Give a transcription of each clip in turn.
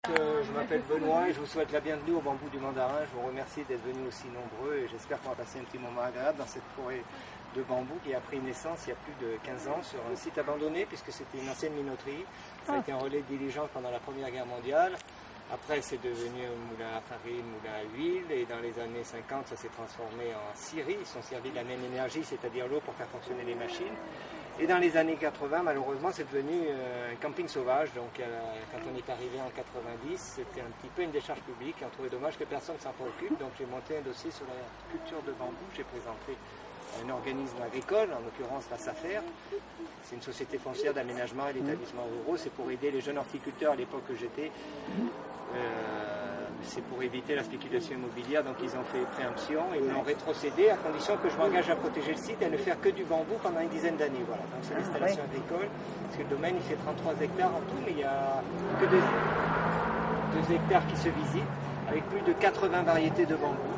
Je m'appelle Benoît et je vous souhaite la bienvenue au Bambou du Mandarin. Je vous remercie d'être venus aussi nombreux et j'espère qu'on va passer un petit moment agréable dans cette forêt de bambou qui a pris naissance il y a plus de 15 ans sur un site abandonné puisque c'était une ancienne minoterie. Ça a été un relais de diligence pendant la Première Guerre mondiale. Après, c'est devenu un moulin à farine, moulin à huile et dans les années 50, ça s'est transformé en scierie. Ils sont servis de la même énergie, c'est-à-dire l'eau pour faire fonctionner les machines. Et dans les années 80, malheureusement, c'est devenu un camping sauvage. Donc, quand on est arrivé en 90, c'était un petit peu une décharge publique. On trouvait dommage que personne ne s'en préoccupe. Donc, j'ai monté un dossier sur la culture de bambou. J'ai présenté un organisme agricole, en l'occurrence la SAFER. C'est une société foncière d'aménagement et d'établissements ruraux. C'est pour aider les jeunes horticulteurs à l'époque que j'étais. C'est pour éviter la spéculation immobilière, donc ils ont fait préemption et ils m'ont rétrocédé à condition que je m'engage à protéger le site et à ne faire que du bambou pendant une dizaine d'années. Voilà. Donc c'est l'installation agricole, parce que le domaine il fait 33 hectares en tout, mais il n'y a que 2 hectares qui se visitent, avec plus de 80 variétés de bambou.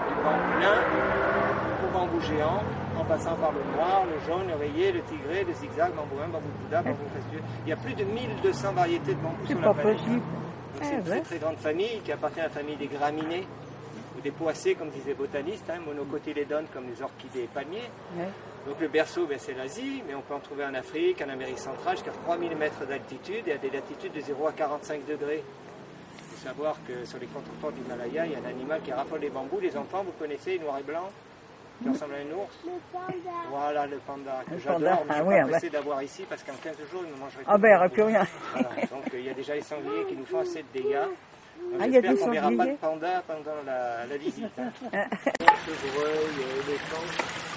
Du bambou lin au bambou géant, en passant par le noir, le jaune, le rayé, le tigré, le zigzag, bambou 1, bambou bouddha, bambou fastueux. Il y a plus de 1200 variétés de bambou sur la planète. C'est une très très grande famille qui appartient à la famille des graminées ou des poacées comme disaient les botanistes, monocotylédones comme les orchidées et palmiers. Donc le berceau c'est l'Asie, mais on peut en trouver en Afrique, en Amérique centrale jusqu'à 3000 mètres d'altitude et à des latitudes de 0 à 45 degrés. Il faut savoir que sur les contreforts du Himalaya, il y a un animal qui raffole les bambous. Les enfants, vous connaissez, noir et blanc, qui ressemble à un ours. Le panda. Voilà le panda que j'adore, mais je suis pas pressé d'avoir ici parce qu'en 15 jours, il ne mangerait plus. Ah ben, il n'y aura plus rien. Voilà. Donc il y a déjà les sangliers qui nous font assez de dégâts. J'espère qu'on ne verra pas de panda pendant la visite. Chevreuil, éléphant,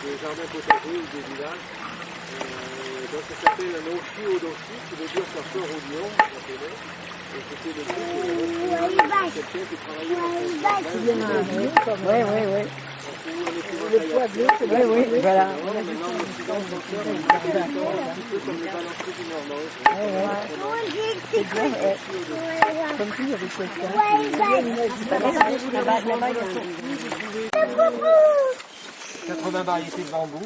des jardins potagers ou des villages. Donc ça s'appelle un oshi-odoshi, qui veut dire chercheur au lion. Et c'était le but de quelqu'un qui travaillait dans le Oui. Le poids bleu, c'est bien. Oui, voilà. Maintenant, l'Occident fonctionne un petit peu comme le balancier du Nord-Ouest. Comme si il y avait quelqu'un. 80 variétés de bambou.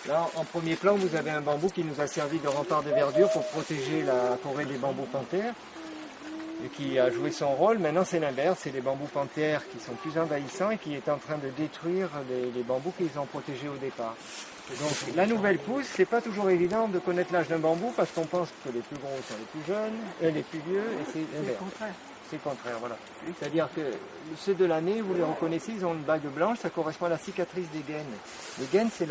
Là, en premier plan, vous avez un bambou qui nous a servi de rempart de verdure pour protéger la forêt des bambous panthères et qui a joué son rôle. Maintenant, c'est l'inverse, c'est les bambous panthères qui sont plus envahissants et qui est en train de détruire les bambous qu'ils ont protégés au départ. Donc, la nouvelle pousse, c'est pas toujours évident de connaître l'âge d'un bambou parce qu'on pense que les plus gros sont les plus jeunes, les plus vieux, et c'est l'inverse. C'est le contraire, voilà. C'est-à-dire que ceux de l'année, vous les reconnaissez, ils ont une bague blanche, ça correspond à la cicatrice des gaines. Les gaines, c'est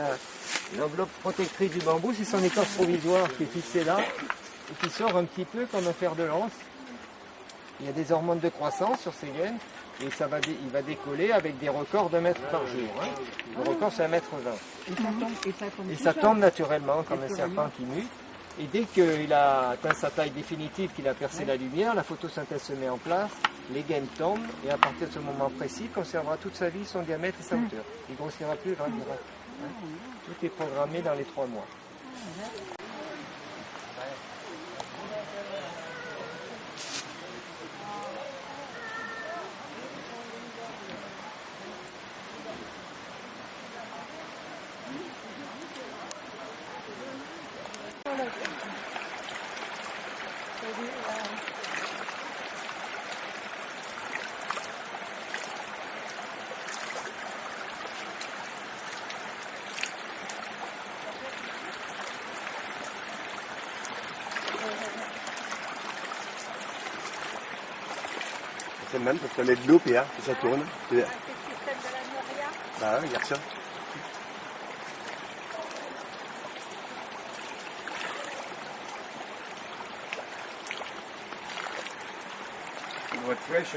l'enveloppe protectrice du bambou, c'est son écorce provisoire qui est fixée là et qui sort un petit peu comme un fer de lance. Il y a des hormones de croissance sur ces gaines et il va décoller avec des records d'1 mètre par jour. Le record, c'est 1,20 m. Et ça tombe naturellement comme un serpent qui mute. Et dès qu'il a atteint sa taille définitive, qu'il a percé la lumière, la photosynthèse se met en place, les gaines tombent, et à partir de ce moment précis, il conservera toute sa vie son diamètre et sa hauteur. Il ne grossira plus, il grandira. Tout est programmé dans les 3 mois. C'est le même parce qu'on met de l'eau puis ça tourne. C'est le système de la noria. Bah oui, regarde ça. It was fresh,